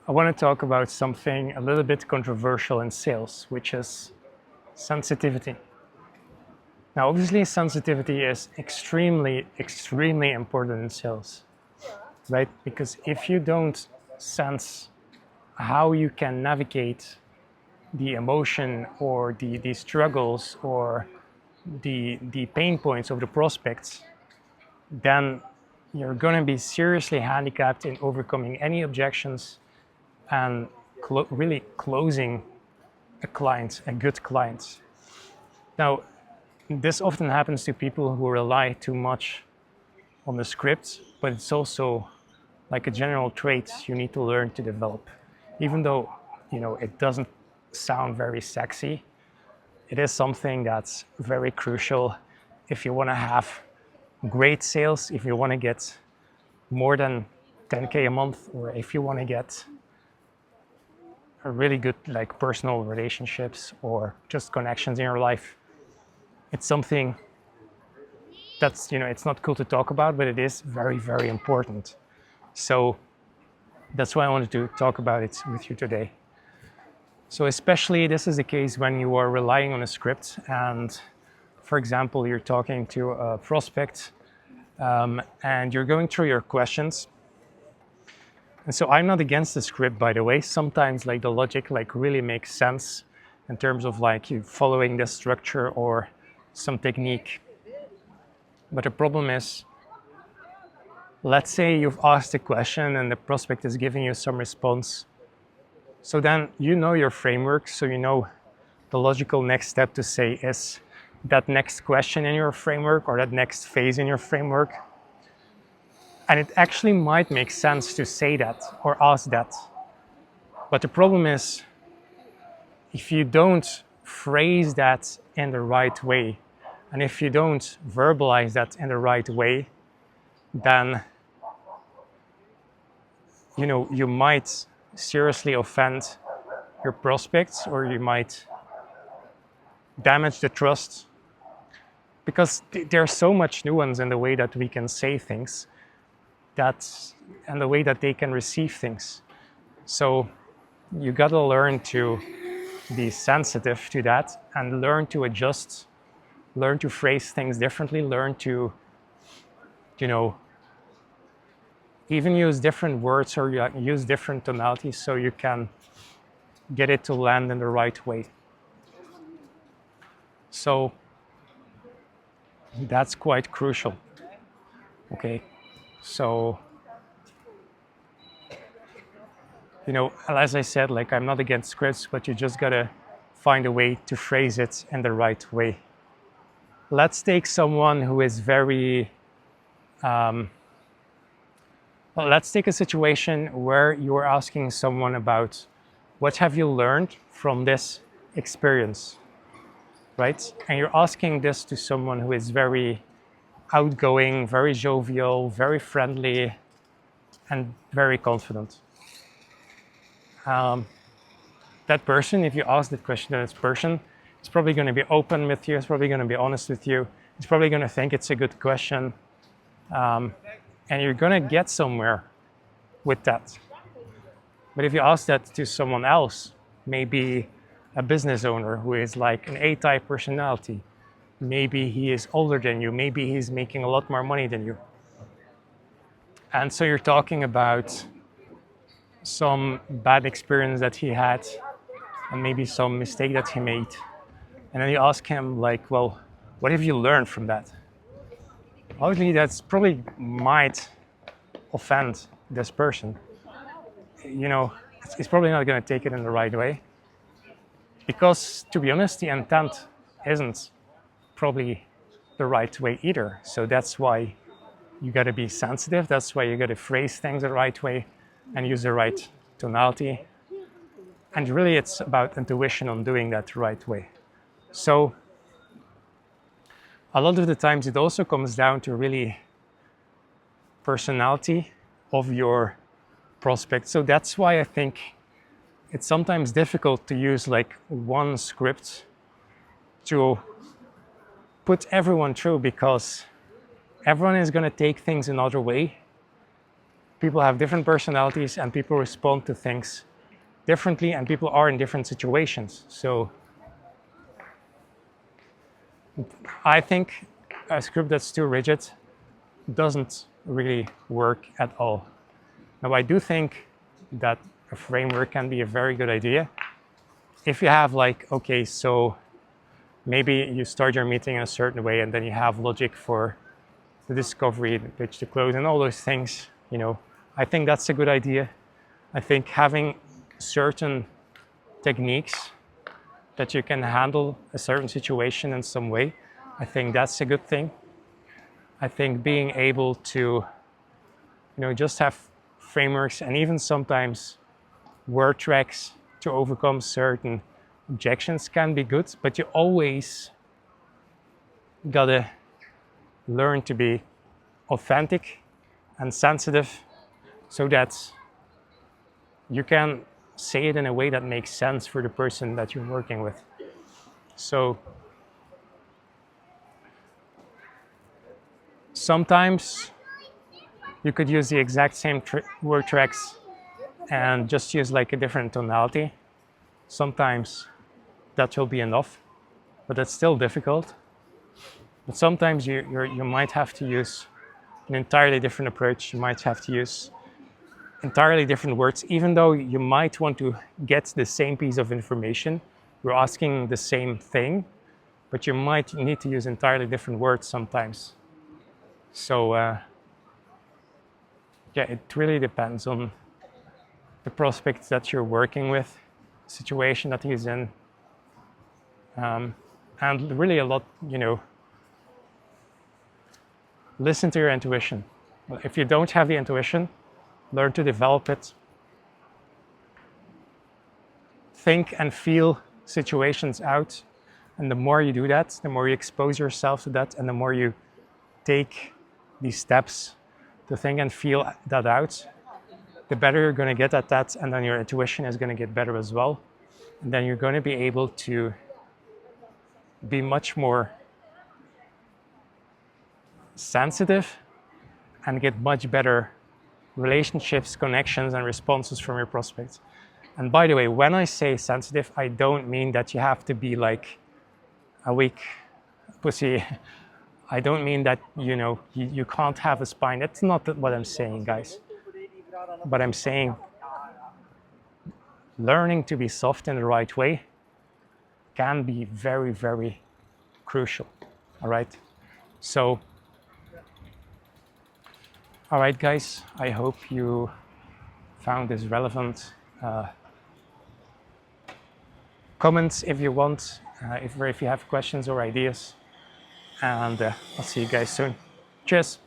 I want to talk about something a little bit controversial in sales, which is sensitivity. Now, obviously, sensitivity is extremely important in sales, right? Because if you don't sense how you can navigate the emotion or the struggles or the pain points of the prospects, then you're going to be seriously handicapped in overcoming any objections and really closing a good client. Now, this often happens to people who rely too much on the script, but it's also like a general trait you need to learn to develop. Even though, it doesn't sound very sexy, it is something that's very crucial if you want to have great sales, if you want to get more than 10K a month, or if you want to get a really good like personal relationships or just connections in your life. It's something that's, it's not cool to talk about, but it is very important. So that's why I wanted to talk about it with you today. So especially this is the case when you are relying on a script and, for example, you're talking to a prospect and you're going through your questions. And so I'm not against the script, by the way. Sometimes like the logic like really makes sense in terms of like you following the structure or some technique. But the problem is, let's say you've asked a question and the prospect is giving you some response. So then you know your framework, so you know the logical next step to say is that next question in your framework or that next phase in your framework. And it actually might make sense to say that or ask that. But the problem is, if you don't phrase that in the right way, and if you don't verbalize that in the right way, then you might seriously offend your prospects, or you might damage the trust, because there's so much nuance in the way that we can say things and the way that they can receive things. So you gotta learn to be sensitive to that and learn to adjust, learn to phrase things differently, learn to, even use different words or use different tonalities so you can get it to land in the right way. So that's quite crucial. Okay, so as I said, like I'm not against scripts, but you just gotta find a way to phrase it in the right way. Let's take someone who is very let's take a situation where you're asking someone about what have you learned from this experience, right? And you're asking this to someone who is very outgoing, very jovial, very friendly, and very confident. That person, if you ask that question to this person, is probably going to be open with you, is probably going to be honest with you, is probably going to think it's a good question, and you're going to get somewhere with that. But if you ask that to someone else, maybe a business owner who is like an A-type personality, maybe he is older than you, maybe he's making a lot more money than you. And so you're talking about some bad experience that he had and maybe some mistake that he made. And then you ask him like, well, what have you learned from that? Obviously, that's probably might offend this person. He's probably not going to take it in the right way. Because, to be honest, the intent isn't probably the right way either. So that's why you got to be sensitive. That's why you got to phrase things the right way and use the right tonality. And really, it's about intuition on doing that the right way. So a lot of the times it also comes down to really personality of your prospect. So that's why I think it's sometimes difficult to use like one script to put everyone through, because everyone is going to take things another way people have different personalities and people respond to things differently, and people are in different situations. So I think a script that's too rigid doesn't really work at all. Now, I do think that a framework can be a very good idea if you have like, okay, so maybe you start your meeting in a certain way and then you have logic for the discovery, the pitch, the close, and all those things. You know, I think that's a good idea. I think having certain techniques that you can handle a certain situation in some way, I think that's a good thing. I think being able to, you know, just have frameworks and even sometimes word tracks to overcome certain objections can be good, but you always gotta learn to be authentic and sensitive so that you can say it in a way that makes sense for the person that you're working with. So sometimes you could use the exact same word tracks and just use like a different tonality. Sometimes that will be enough, but that's still difficult. But sometimes you might have to use an entirely different approach. You might have to use entirely different words, even though you might want to get the same piece of information. You're asking the same thing, but you might need to use entirely different words sometimes. So yeah, it really depends on the prospect that you're working with, situation that he's in, and really a lot, you know, listen to your intuition. If you don't have the intuition, learn to develop it. Think and feel situations out. And the more you do that, the more you expose yourself to that, and the more you take these steps to think and feel that out, the better you're going to get at that, and then your intuition is going to get better as well. And then you're going to be able to be much more sensitive and get much better relationships, connections, and responses from your prospects. And by the way, when I say sensitive, I don't mean that you have to be like a weak pussy. I don't mean that, you know, you can't have a spine. That's not what I'm saying, guys. But I'm saying learning to be soft in the right way can be very, very crucial. All right. So, all right, guys, I hope you found this relevant. Comments if you want, if you have questions or ideas. And I'll see you guys soon. Cheers.